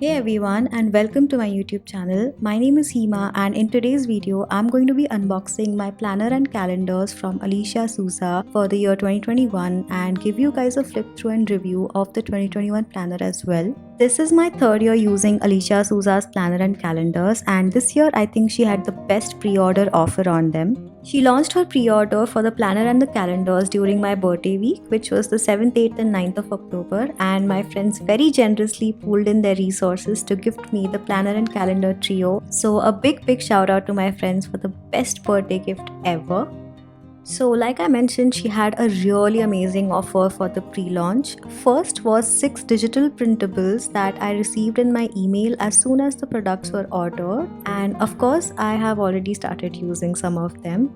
Hey everyone and welcome to my YouTube channel. My name is Hema and in today's video I'm going to be unboxing my planner and calendars from Alicia Souza for the year 2021 and give you guys a flip through and review of the 2021 planner as well. This is my third year using Alicia Souza's planner and calendars, and this year I think she had the best pre-order offer on them. She launched her pre-order for the planner and the calendars during my birthday week, which was the 7th, 8th and 9th of October, and my friends very generously pooled in their resources to gift me the planner and calendar trio. So a big shout out to my friends for the best birthday gift ever. So like I mentioned, she had a really amazing offer for the pre-launch. First was 6 digital printables that I received in my email as soon as the products were ordered, and of course I have already started using some of them.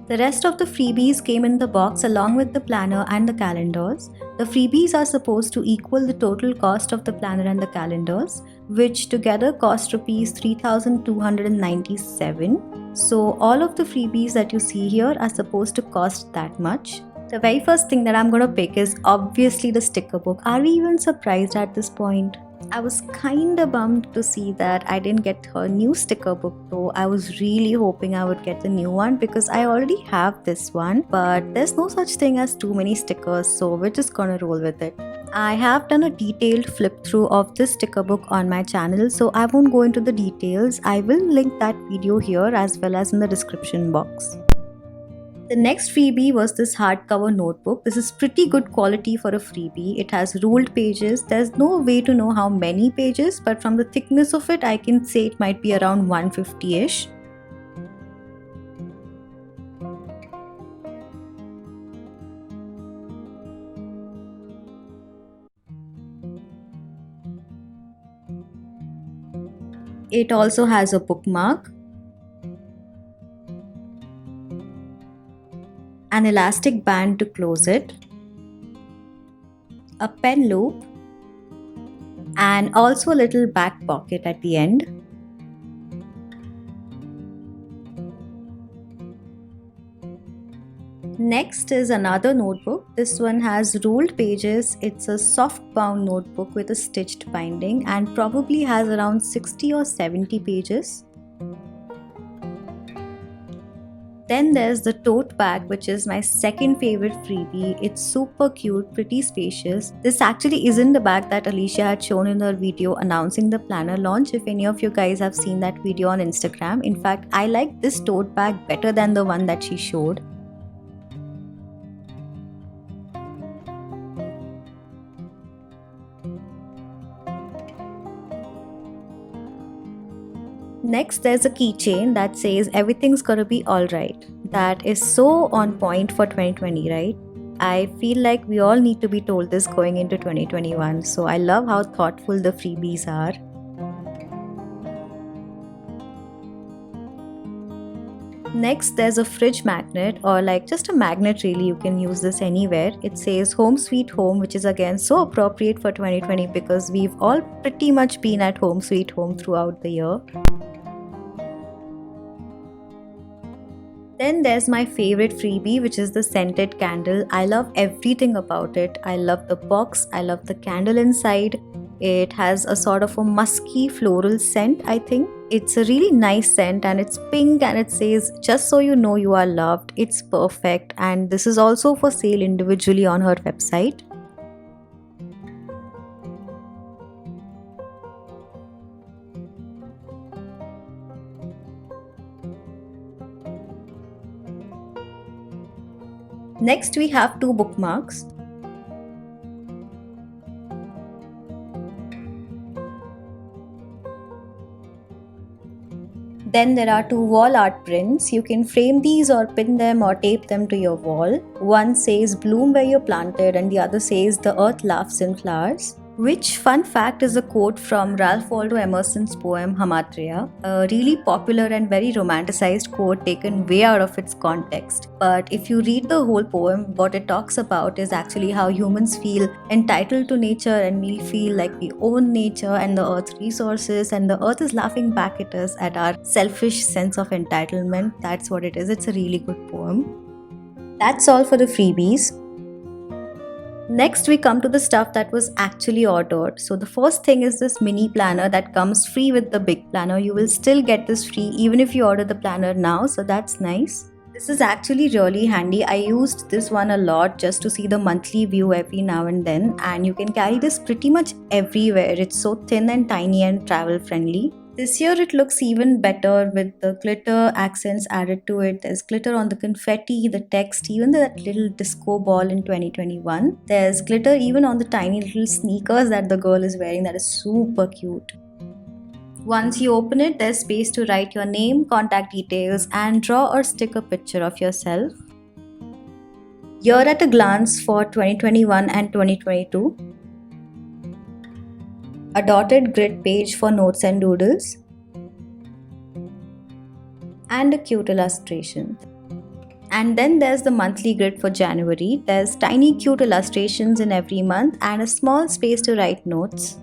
The rest of the freebies came in the box along with the planner and the calendars. The freebies are supposed to equal the total cost of the planner and the calendars, which together cost rupees 3,297. So all of the freebies that you see here are supposed to cost that much. The very first thing that I'm going to pick is obviously the sticker book. Are we even surprised at this point? I was kinda bummed to see that I didn't get her new sticker book though. I was really hoping I would get a new one because I already have this one, but there's no such thing as too many stickers, so we're just gonna roll with it. I have done a detailed flip through of this sticker book on my channel, so I won't go into the details. I will link that video here as well as in the description box. The next freebie was this hardcover notebook. This is pretty good quality for a freebie. It has ruled pages. There's no way to know how many pages, but from the thickness of it, I can say it might be around 150-ish. It also has a bookmark, an elastic band to close it, a pen loop, and also a little back pocket at the end. Next is another notebook. This one has ruled pages. It's a soft bound notebook with a stitched binding and probably has around 60 or 70 pages. Then there's the tote bag, which is my second favorite freebie. It's super cute, pretty spacious. This actually isn't the bag that Alicia had shown in her video announcing the planner launch, if any of you guys have seen that video on Instagram. In fact, I like this tote bag better than the one that she showed. Next, there's a keychain that says everything's gonna be alright. That is so on point for 2020, right? I feel like we all need to be told this going into 2021, so I love how thoughtful the freebies are. Next, there's a fridge magnet, or like just a magnet really, you can use this anywhere. It says Home Sweet Home, which is again so appropriate for 2020 because we've all pretty much been at Home Sweet Home throughout the year. Then there's my favorite freebie, which is the scented candle. I love everything about it. I love the box, I love the candle inside. It has a sort of a musky floral scent, I think. It's a really nice scent and it's pink and it says, just so you know you are loved. It's perfect, and this is also for sale individually on her website. Next we have two bookmarks. Then there are two wall art prints. You can frame these or pin them or tape them to your wall. One says bloom where you're planted and the other says the earth laughs in flowers. Which, fun fact, is a quote from Ralph Waldo Emerson's poem Hamadryas, a really popular and very romanticized quote taken way out of its context. But if you read the whole poem, what it talks about is actually how humans feel entitled to nature and we feel like we own nature and the earth's resources, and the earth is laughing back at us at our selfish sense of entitlement. That's what it is. It's a really good poem. That's all for the freebies. Next, we come to the stuff that was actually ordered. So the first thing is this mini planner that comes free with the big planner. You will still get this free even if you order the planner now, so that's nice. This is actually really handy. I used this one a lot just to see the monthly view every now and then, and you can carry this pretty much everywhere. It's so thin and tiny and travel friendly. This year it looks even better with the glitter accents added to it. There's glitter on the confetti, the text, even that little disco ball in 2021. There's glitter even on the tiny little sneakers that the girl is wearing. That is super cute. Once you open it, there's space to write your name, contact details, and draw or stick a picture of yourself. Year at a glance for 2021 and 2022. A dotted grid page for notes and doodles, and a cute illustration. And then there's the monthly grid for January. There's tiny cute illustrations in every month and a small space to write notes.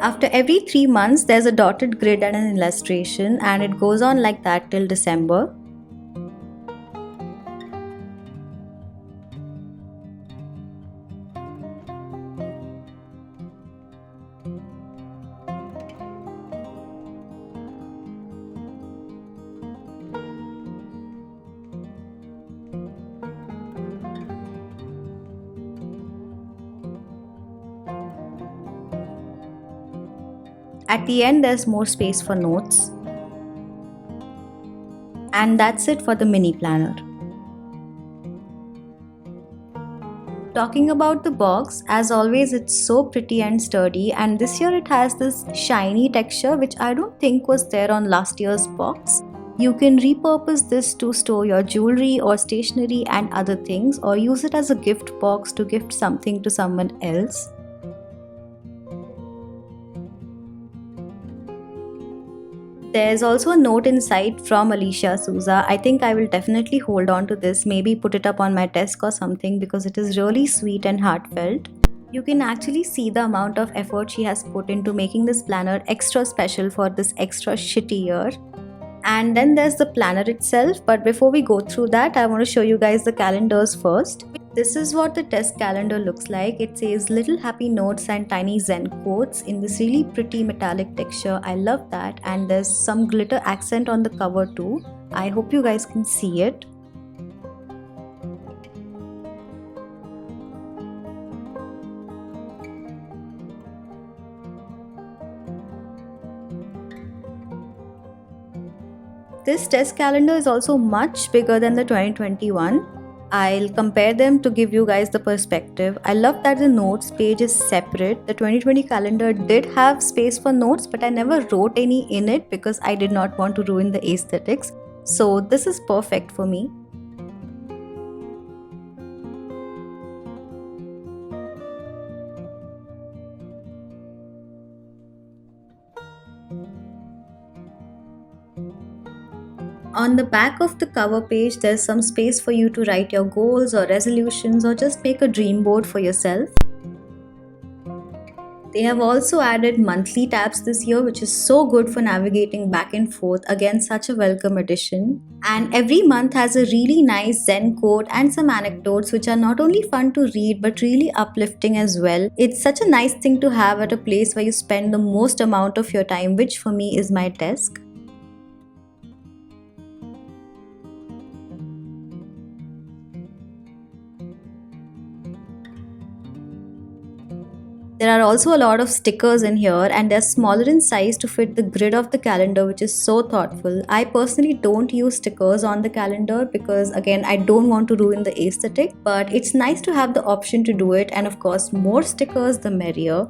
After every 3 months, there's a dotted grid and an illustration, and it goes on like that till December. At the end, there's more space for notes. And that's it for the mini planner. Talking about the box, as always, it's so pretty and sturdy, and this year it has this shiny texture which I don't think was there on last year's box. You can repurpose this to store your jewelry or stationery and other things, or use it as a gift box to gift something to someone else. There's also a note inside from Alicia Souza. I think I will definitely hold on to this, maybe put it up on my desk or something, because it is really sweet and heartfelt. You can actually see the amount of effort she has put into making this planner extra special for this extra shitty year. And then there's the planner itself, but before we go through that, I want to show you guys the calendars first. This is what the test calendar looks like. It says little happy notes and tiny zen quotes in this really pretty metallic texture. I love that, and there's some glitter accent on the cover too. I hope you guys can see it. This test calendar is also much bigger than the 2021. I'll compare them to give you guys the perspective. I love that the notes page is separate. The 2020 calendar did have space for notes, but I never wrote any in it because I did not want to ruin the aesthetics. So this is perfect for me. On the back of the cover page, there's some space for you to write your goals or resolutions or just make a dream board for yourself. They have also added monthly tabs this year, which is so good for navigating back and forth. Again, such a welcome addition. And every month has a really nice Zen quote and some anecdotes which are not only fun to read but really uplifting as well. It's such a nice thing to have at a place where you spend the most amount of your time, which for me is my desk. There are also a lot of stickers in here, and they're smaller in size to fit the grid of the calendar, which is so thoughtful. I personally don't use stickers on the calendar because, again, I don't want to ruin the aesthetic, but it's nice to have the option to do it, and of course, more stickers the merrier.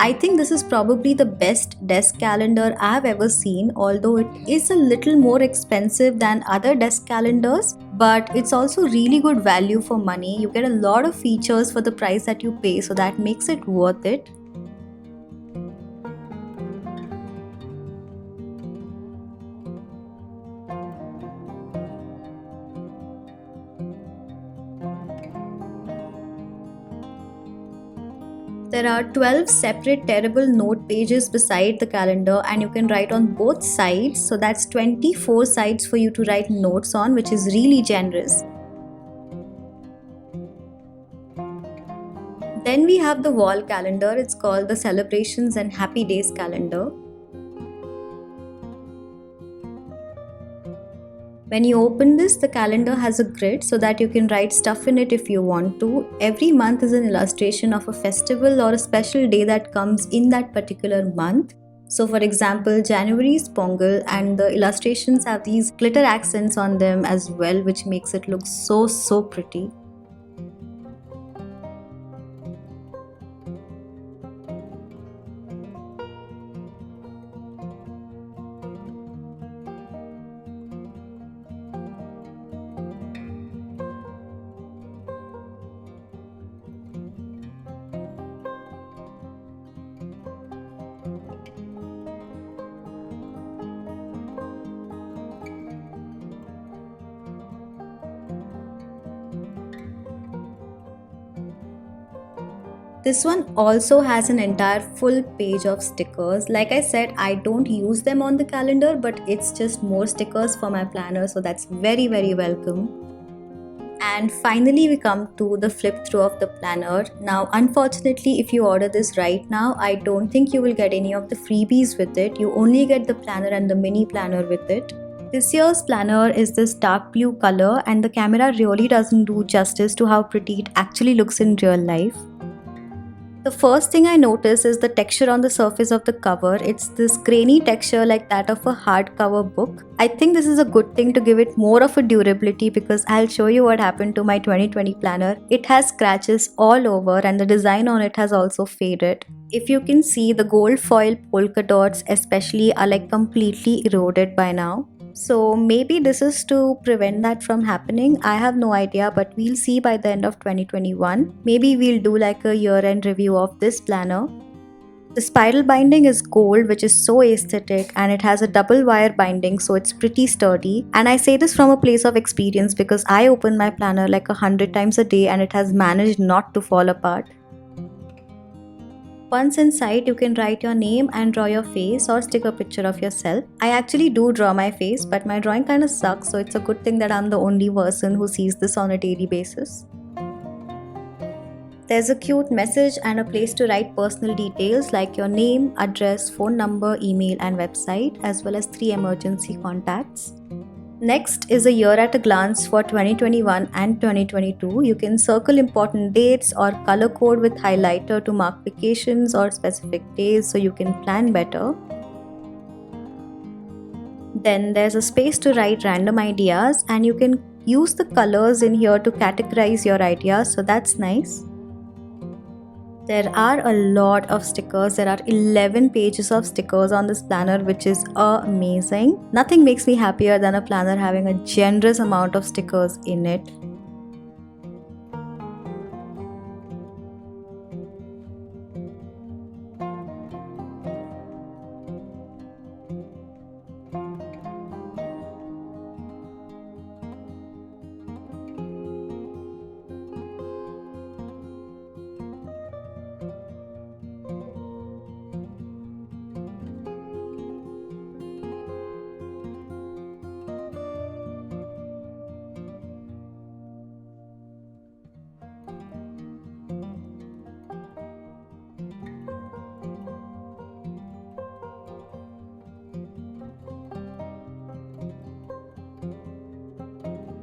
I think this is probably the best desk calendar I've ever seen, although it is a little more expensive than other desk calendars, but it's also really good value for money. You get a lot of features for the price that you pay, so that makes it worth it. There are 12 separate terrible note pages beside the calendar, and you can write on both sides, so that's 24 sides for you to write notes on, which is really generous. Then we have the wall calendar. It's called the Celebrations and Happy Days calendar. When you open this, the calendar has a grid so that you can write stuff in it if you want to. Every month is an illustration of a festival or a special day that comes in that particular month. So for example, January is Pongal, and the illustrations have these glitter accents on them as well, which makes it look so pretty. This one also has an entire full page of stickers. Like I said, I don't use them on the calendar, but it's just more stickers for my planner, so that's very welcome. And finally, we come to the flip through of the planner. Now, unfortunately, if you order this right now, I don't think you will get any of the freebies with it. You only get the planner and the mini planner with it. This year's planner is this dark blue color, and the camera really doesn't do justice to how pretty it actually looks in real life. The first thing I notice is the texture on the surface of the cover. It's this grainy texture like that of a hardcover book. I think this is a good thing to give it more of a durability, because I'll show you what happened to my 2020 planner. It has scratches all over, and the design on it has also faded. If you can see, the gold foil polka dots especially are like completely eroded by now. So maybe this is to prevent that from happening. I have no idea, but we'll see by the end of 2021. Maybe we'll do like a year-end review of this planner. The spiral binding is gold, which is so aesthetic, and it has a double wire binding, so it's pretty sturdy. And I say this from a place of experience because I open my planner like 100 times a day and it has managed not to fall apart. Once inside, you can write your name and draw your face or stick a picture of yourself. I actually do draw my face, but my drawing kind of sucks, so it's a good thing that I'm the only person who sees this on a daily basis. There's a cute message and a place to write personal details like your name, address, phone number, email and website, as well as 3 emergency contacts. Next is a year at a glance for 2021 and 2022. You can circle important dates or color code with highlighter to mark vacations or specific days so you can plan better. Then there's a space to write random ideas, and you can use the colors in here to categorize your ideas, so that's nice. There are a lot of stickers. There are 11 pages of stickers on this planner, which is amazing. Nothing makes me happier than a planner having a generous amount of stickers in it.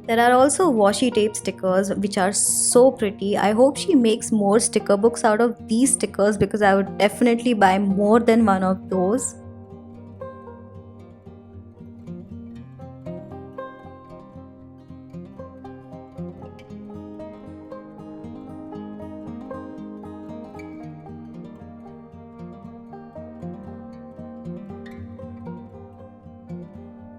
There are also washi tape stickers which are so pretty. I hope she makes more sticker books out of these stickers because I would definitely buy more than one of those.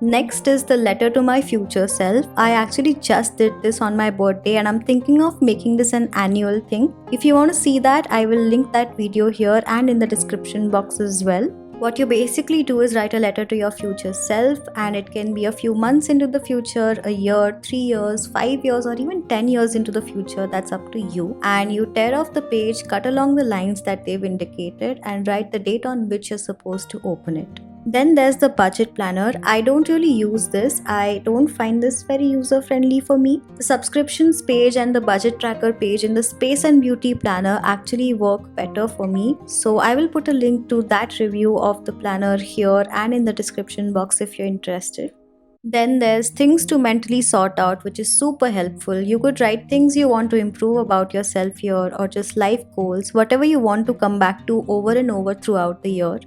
Next is the letter to my future self. I actually just did this on my birthday and I'm thinking of making this an annual thing. If you want to see that, I will link that video here and in the description box as well. What you basically do is write a letter to your future self, and it can be a few months into the future, a year, 3 years, 5 years, or even 10 years into the future. That's up to you. And you tear off the page, cut along the lines that they've indicated, and write the date on which you're supposed to open it. Then there's the budget planner. I don't really use this. I don't find this very user friendly for me. The subscriptions page and the budget tracker page in the space and beauty planner actually work better for me. So I will put a link to that review of the planner here and in the description box if you're interested. Then there's things to mentally sort out, which is super helpful. You could write things you want to improve about yourself here, or just life goals, whatever you want to come back to over and over throughout the year.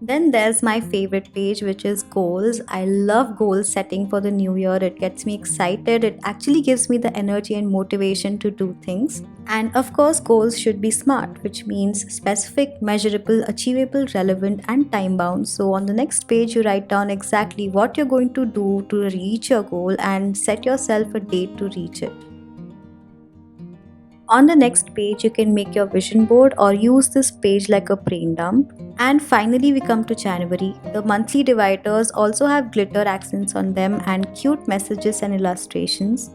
Then there's my favorite page, which is goals. I love goal setting for the new year. It gets me excited. It actually gives me the energy and motivation to do things. And of course, goals should be SMART, which means specific, measurable, achievable, relevant, and time bound. So on the next page, you write down exactly what you're going to do to reach your goal and set yourself a date to reach it. On the next page, you can make your vision board or use this page like a brain dump. And finally, we come to January. The monthly dividers also have glitter accents on them and cute messages and illustrations.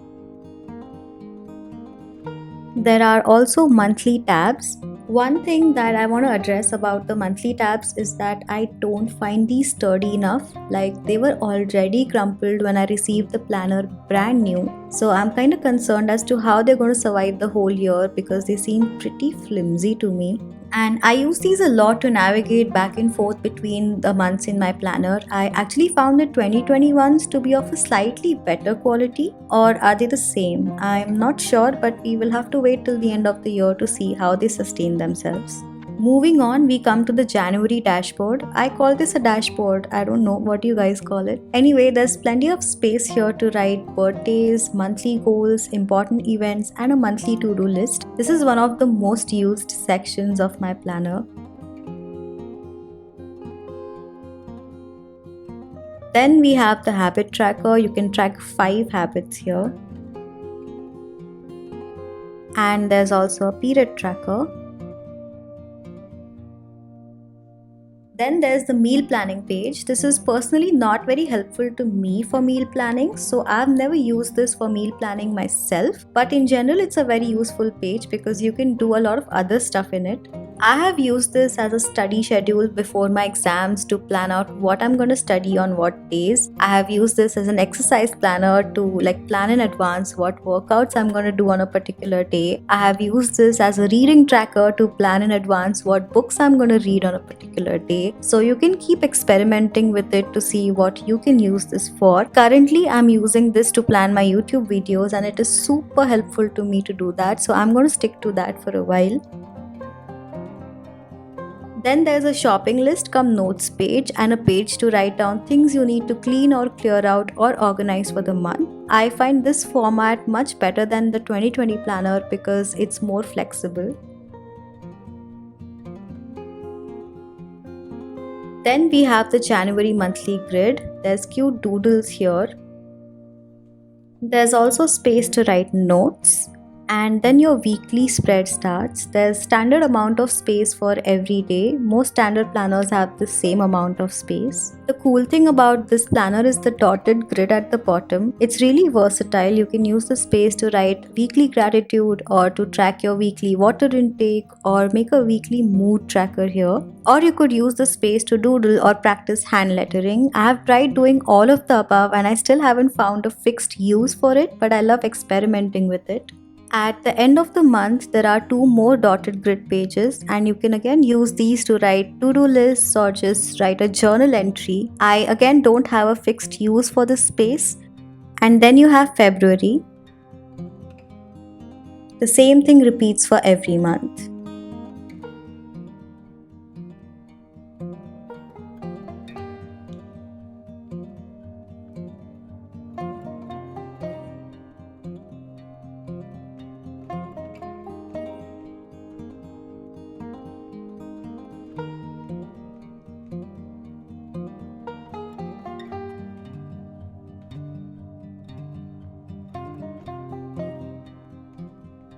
There are also monthly tabs. One thing that I want to address about the monthly tabs is that I don't find these sturdy enough. Like, they were already crumpled when I received the planner brand new. So I'm kind of concerned as to how they're going to survive the whole year because they seem pretty flimsy to me. And I use these a lot to navigate back and forth between the months in my planner. I actually found the 2021s to be of a slightly better quality, or are they the same? I'm not sure, but we will have to wait till the end of the year to see how they sustain themselves. Moving on, we come to the January dashboard. I call this a dashboard. I don't know what you guys call it. Anyway, there's plenty of space here to write birthdays, monthly goals, important events, and a monthly to-do list. This is one of the most used sections of my planner. Then we have the habit tracker. You can track 5 habits here. And there's also a period tracker. Then there's the meal planning page. This is personally not very helpful to me for meal planning, so I've never used this for meal planning myself. But in general, it's a very useful page because you can do a lot of other stuff in it. I have used this as a study schedule before my exams to plan out what I'm going to study on what days. I have used this as an exercise planner to plan in advance what workouts I'm going to do on a particular day. I have used this as a reading tracker to plan in advance what books I'm going to read on a particular day. So you can keep experimenting with it to see what you can use this for. Currently, I'm using this to plan my YouTube videos and it is super helpful to me to do that. So I'm going to stick to that for a while. Then there's a shopping list cum notes page and a page to write down things you need to clean or clear out or organize for the month. I find this format much better than the 2020 planner because it's more flexible. Then we have the January monthly grid. There's cute doodles here. There's also space to write notes. And then your weekly spread starts. There's standard amount of space for every day. Most standard planners have the same amount of space. The cool thing about this planner is the dotted grid at the bottom. It's really versatile. You can use the space to write weekly gratitude or to track your weekly water intake or make a weekly mood tracker here. Or you could use the space to doodle or practice hand lettering. I have tried doing all of the above and I still haven't found a fixed use for it, but I love experimenting with it. At the end of the month, there are 2 more dotted grid pages and you can again use these to write to-do lists or just write a journal entry. I again don't have a fixed use for this space. And then you have February. The same thing repeats for every month.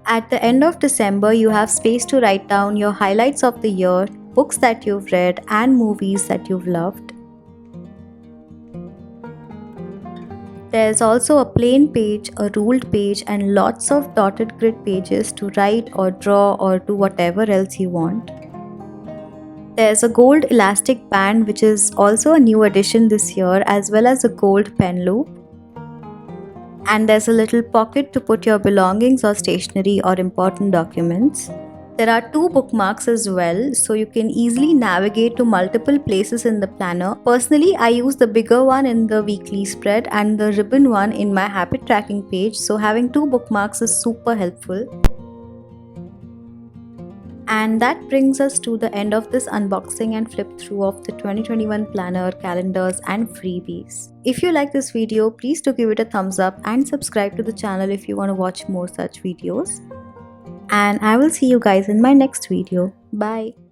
At the end of December, you have space to write down your highlights of the year, books that you've read, and movies that you've loved. There's also a plain page, a ruled page, and lots of dotted grid pages to write or draw or do whatever else you want. There's a gold elastic band, which is also a new addition this year, as well as a gold pen loop. And there's a little pocket to put your belongings or stationery or important documents. There are 2 bookmarks as well, so you can easily navigate to multiple places in the planner. Personally, I use the bigger one in the weekly spread and the ribbon one in my habit tracking page, so having 2 bookmarks is super helpful. And that brings us to the end of this unboxing and flip through of the 2021 planner, calendars and freebies. If you like this video, please do give it a thumbs up and subscribe to the channel if you want to watch more such videos. And I will see you guys in my next video. Bye.